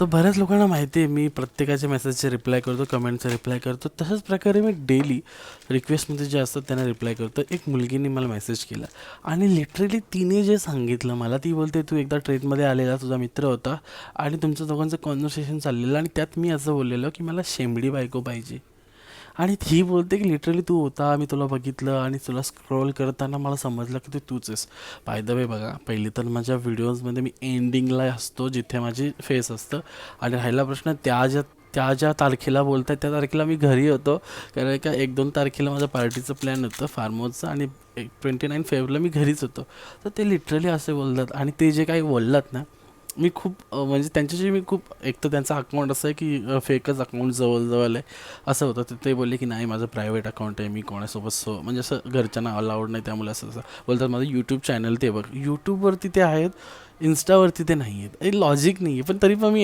तर बऱ्याच लोकांना माहिती आहे मी प्रत्येकाच्या मेसेजचे रिप्लाय करतो, कमेंटचा रिप्लाय करतो. तशाच प्रकारे मी डेली रिक्वेस्टमध्ये जे असतात त्यांना रिप्लाय करतो. एक मुलगीने मला मेसेज केला आणि लिटरली तिने जे सांगितलं मला, ती बोलते, "तू एकदा ट्रेनमध्ये आलेला, तुझा मित्र होता आणि तुमचं दोघांचं कॉन्व्हर्सेशन चाललेलं आणि त्यात मी असं बोललेलो की मला शेंबडी बायको पाहिजे." आणि ती बोलते की लिटरली तू होता, मी तुला बघितलं आणि तुला स्क्रोल करताना मला समजलं की तूच आहेस. बाय द वे बघा, पहिली तर माझ्या व्हिडिओजमध्ये मी एंडिंगला असतो जिथे माझी फेस असतं आणि राहिला प्रश्न त्या ज्या तारखेला बोलत आहे त्या तारखेला मी घरी होतो. कारण का 1-2 तारखेला माझं पार्टीचं प्लॅन होतं फार्म हाऊसचं आणि 29 फेब्रुवारीला मी घरीच होतो. तर ते लिटरली असे बोलतात आणि ते जे काही बोललात ना, मी खूप म्हणजे त्यांच्याशी मी खूप, एक तर त्यांचा अकाउंट असं आहे की फेकच अकाउंट जवळ आहे असं होतं. तर ते बोलले की नाही माझं प्रायव्हेट अकाउंट आहे, मी कोणासोबत म्हणजे असं घरच्यांना अलाउड नाही, त्यामुळे असं असं बोलतात. माझं यूट्यूब चॅनल ते बघ, यूट्यूबवरती ते आहेत, इन्स्टावरती ते नाही आहेत. लॉजिक नाही आहे, पण तरी पण मी